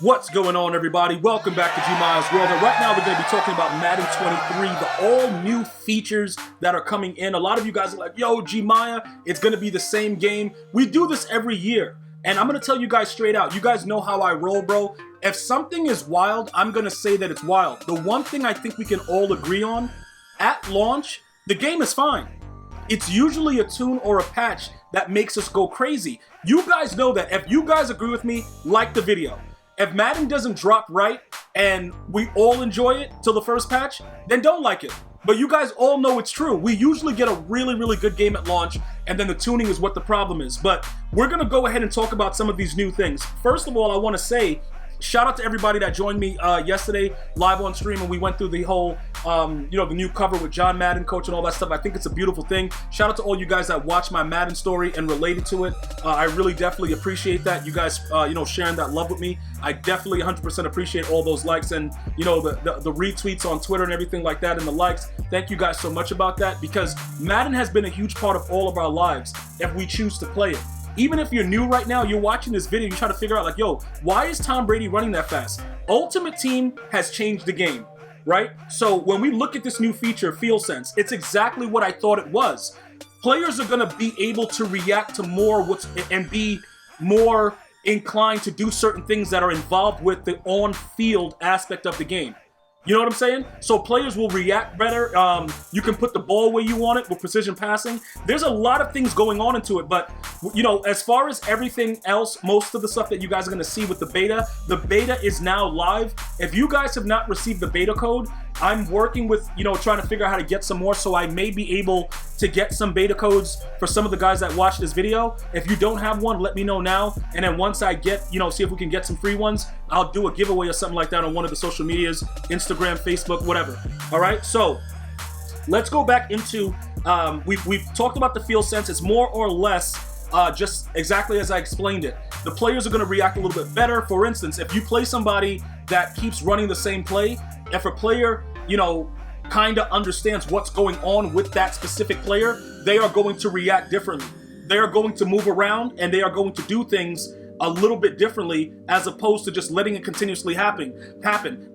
What's going on, everybody? Welcome back to GmiasWorld. And right now we're going to be talking about Madden 23, the all-new features that are coming in. A lot of you guys are like, yo, Gmia, it's going to be the same game. We do this every year. And I'm going to tell you guys straight out, you guys know how I roll, bro. If something is wild, I'm going to say that it's wild. The one thing I think we can all agree on, at launch, the game is fine. It's usually a tune or a patch that makes us go crazy. You guys know that. If you guys agree with me, like the video. If Madden doesn't drop right and we all enjoy it till the first patch, then don't like it. But you guys all know it's true. We usually get a really, really good game at launch, and then the tuning is what the problem is. But we're going to go ahead and talk about some of these new things. First of all, I want to say, shout out to everybody that joined me yesterday live on stream, and we went through the whole, the new cover with John Madden, coach, and all that stuff. I think it's a beautiful thing. Shout out to all you guys that watched my Madden story and related to it. I really definitely appreciate that. You guys, sharing that love with me. I definitely 100% appreciate all those likes and, the retweets on Twitter and everything like that and the likes. Thank you guys so much about that, because Madden has been a huge part of all of our lives if we choose to play it. Even if you're new right now, you're watching this video, you try to figure out like, yo, why is Tom Brady running that fast? Ultimate Team has changed the game, right? So when we look at this new feature, Field Sense, it's exactly what I thought it was. Players are gonna be able to react to more and be more inclined to do certain things that are involved with the on-field aspect of the game. You know what I'm saying? So players will react better. You can put the ball where you want it with precision passing. There's a lot of things going on into it, but as far as everything else, most of the stuff that you guys are gonna see with the beta is now live. If you guys have not received the beta code, I'm working with, trying to figure out how to get some more, so I may be able to get some beta codes for some of the guys that watch this video. If you don't have one, let me know now. And then once I get, see if we can get some free ones, I'll do a giveaway or something like that on one of the social medias, Instagram, Facebook, whatever. All right, so let's go back into, we've talked about the Field Sense. It's more or less just exactly as I explained it. The players are gonna react a little bit better. For instance, if you play somebody that keeps running the same play, if a player, kind of understands what's going on with that specific player, they are going to react differently. They are going to move around and they are going to do things a little bit differently, as opposed to just letting it continuously happen.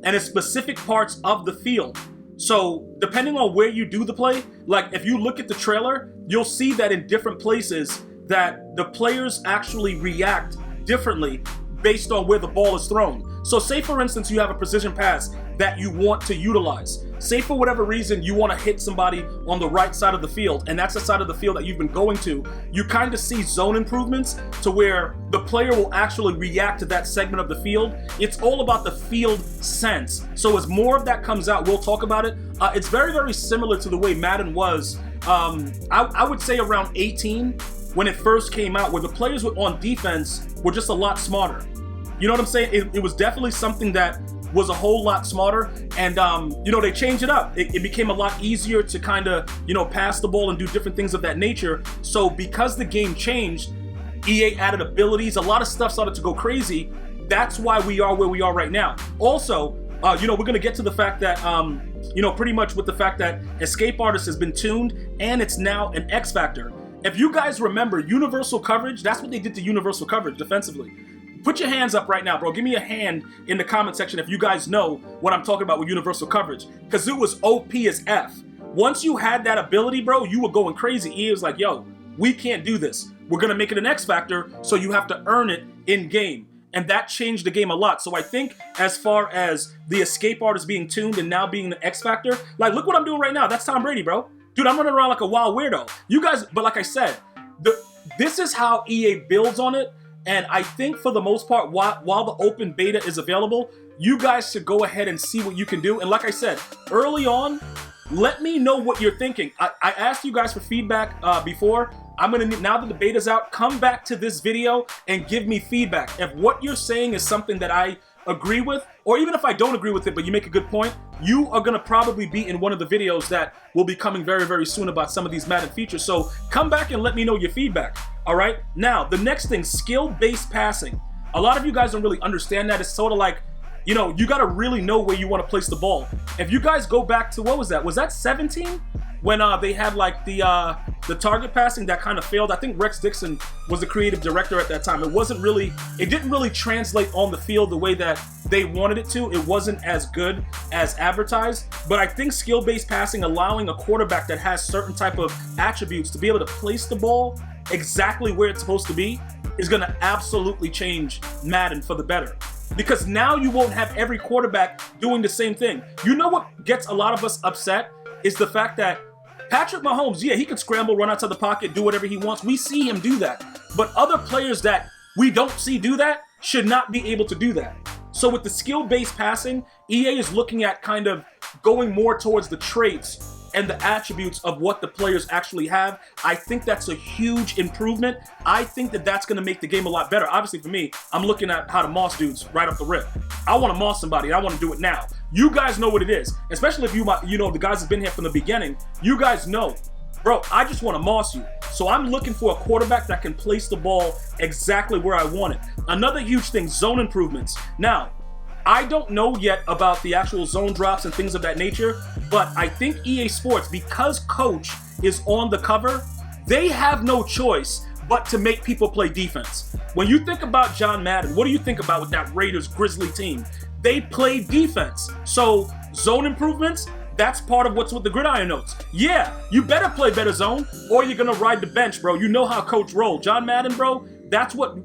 And it's specific parts of the field. So depending on where you do the play, like if you look at the trailer, you'll see that in different places that the players actually react differently based on where the ball is thrown. So say for instance you have a precision pass that you want to utilize. Say for whatever reason you want to hit somebody on the right side of the field, and that's the side of the field that you've been going to. You kind of see zone improvements to where the player will actually react to that segment of the field. It's all about the field sense. So as more of that comes out, we'll talk about it. It's very, very similar to the way Madden was, I would say around 18 when it first came out, where the players on defense were just a lot smarter. You know what I'm saying? It was definitely something that was a whole lot smarter, and they changed it up. It became a lot easier to kind of pass the ball and do different things of that nature. So because the game changed, EA added abilities, a lot of stuff started to go crazy. That's why we are where we are right now. Also, we're gonna get to the fact that pretty much with the fact that Escape Artist has been tuned and it's now an Xfactor. If you guys remember universal coverage, that's what they did to universal coverage defensively. Put your hands up right now, bro. Give me a hand in the comment section if you guys know what I'm talking about with universal coverage, because it was OP as F. Once you had that ability, bro, you were going crazy. EA was like, yo, we can't do this. We're going to make it an X-Factor, so you have to earn it in-game. And that changed the game a lot. So I think as far as the Escape Artist being tuned and now being the X-Factor, like, look what I'm doing right now. That's Tom Brady, bro. Dude, I'm running around like a wild weirdo. You guys, but like I said, this is how EA builds on it. And I think for the most part, while the open beta is available, you guys should go ahead and see what you can do. And like I said, early on, let me know what you're thinking. I asked you guys for feedback before. I'm gonna need, now that the beta's out, come back to this video and give me feedback. If what you're saying is something that I agree with, or even if I don't agree with it, but you make a good point, you are gonna probably be in one of the videos that will be coming very, very soon about some of these Madden features. So come back and let me know your feedback. All right, now the next thing, skill-based passing. A lot of you guys don't really understand that. It's sort of like, you gotta really know where you want to place the ball. If you guys go back to, what was that 17? when they had like the target passing that kind of failed. I think Rex Dixon was the creative director at that time. It didn't really translate on the field the way that they wanted it to. It wasn't as good as advertised. But I think skill-based passing, allowing a quarterback that has certain type of attributes to be able to place the ball exactly where it's supposed to be, is going to absolutely change Madden for the better. Because now you won't have every quarterback doing the same thing. You know what gets a lot of us upset is the fact that Patrick Mahomes, yeah, he can scramble, run outside the pocket, do whatever he wants. We see him do that. But other players that we don't see do that should not be able to do that. So with the skill-based passing, EA is looking at kind of going more towards the traits and the attributes of what the players actually have. I think that's a huge improvement. I think that that's going to make the game a lot better. Obviously, for me, I'm looking at how to moss dudes right off the rip. I want to moss somebody, and I want to do it now. You guys know what it is, especially if you know the guys have been here from the beginning. You guys know, bro, I just want to moss you. So I'm looking for a quarterback that can place the ball exactly where I want it. Another huge thing, zone improvements. Now, I don't know yet about the actual zone drops and things of that nature, but I think EA Sports, because Coach is on the cover, they have no choice but to make people play defense. When you think about John Madden, what do you think about with that Raiders Grizzly team? They play defense. So zone improvements, that's part of what's with the gridiron notes. Yeah, you better play better zone or you're gonna ride the bench, bro. You know how Coach rolled. John Madden, bro, that's what,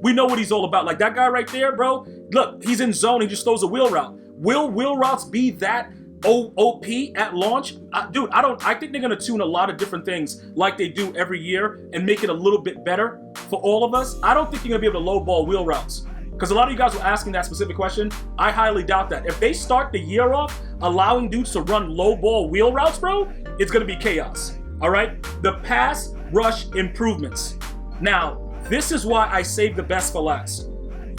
we know what he's all about. Like that guy right there, bro, look, he's in zone, he just throws a wheel route. Will wheel routes be that OP at launch? Dude, I think they're gonna tune a lot of different things like they do every year and make it a little bit better for all of us. I don't think you're gonna be able to lowball wheel routes. Because a lot of you guys were asking that specific question. I highly doubt that. If they start the year off allowing dudes to run low ball wheel routes, bro, it's gonna be chaos. All right? The pass rush improvements. Now, this is why I saved the best for last.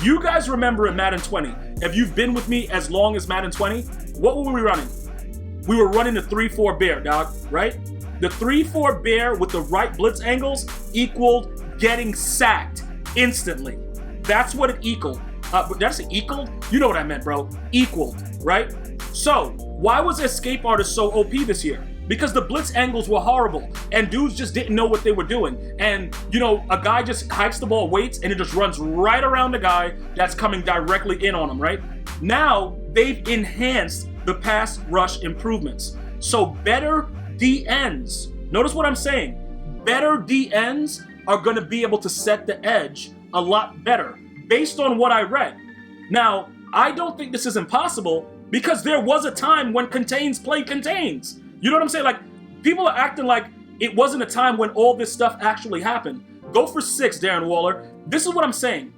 You guys remember in Madden 20, if you've been with me as long as Madden 20, what were we running? We were running the 3-4 bear, dog, right? The 3-4 bear with the right blitz angles equaled getting sacked instantly. That's what it equaled. That's it equaled? You know what I meant, bro. Equaled, right? So, why was Escape Artist so OP this year? Because the blitz angles were horrible and dudes just didn't know what they were doing. And, a guy just hikes the ball, waits, and it just runs right around the guy that's coming directly in on him, right? Now, they've enhanced the pass rush improvements. So, better DNs. Notice what I'm saying. Better DNs are going to be able to set the edge a lot better based on what I read. Now, I don't think this is impossible because there was a time when contains played contains. You know what I'm saying? Like, people are acting like it wasn't a time when all this stuff actually happened. Go for 6, Darren Waller. This is what I'm saying.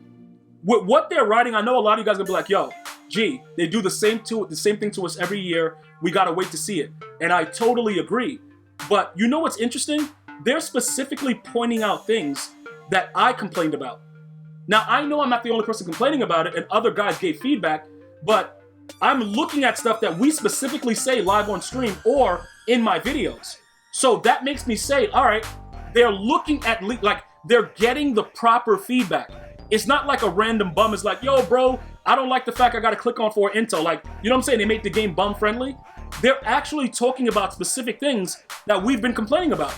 With what they're writing, I know a lot of you guys are going to be like, yo, gee, they do the same thing to us every year. We got to wait to see it. And I totally agree. But you know what's interesting? They're specifically pointing out things that I complained about. Now, I know I'm not the only person complaining about it, and other guys gave feedback, but I'm looking at stuff that we specifically say live on stream or in my videos. So that makes me say, all right, they're looking at, they're getting the proper feedback. It's not like a random bum is like, yo, bro, I don't like the fact I got to click on for intel. Like, you know what I'm saying? They make the game bum friendly. They're actually talking about specific things that we've been complaining about.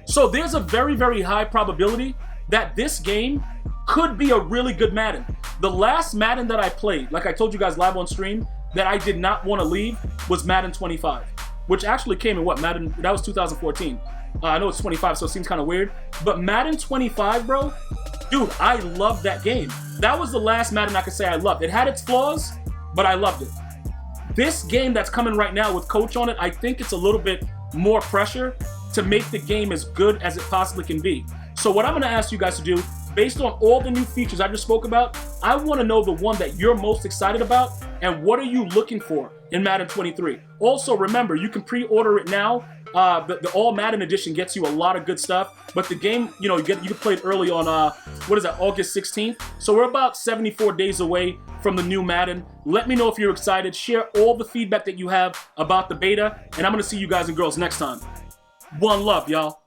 So there's a very, very high probability that this game could be a really good Madden. The last Madden that I played, like I told you guys live on stream, that I did not want to leave was Madden 25, which actually came in Madden, that was 2014. I know it's 25, so it seems kind of weird. But Madden 25, bro, dude, I loved that game. That was the last Madden I could say I loved. It had its flaws, but I loved it. This game that's coming right now with Coach on it, I think it's a little bit more pressure to make the game as good as it possibly can be. So what I'm going to ask you guys to do, based on all the new features I just spoke about, I want to know the one that you're most excited about and what are you looking for in Madden 23. Also, remember, you can pre-order it now. The All Madden Edition gets you a lot of good stuff, but the game, you can play it early on, August 16th. So we're about 74 days away from the new Madden. Let me know if you're excited. Share all the feedback that you have about the beta, and I'm going to see you guys and girls next time. One love, y'all.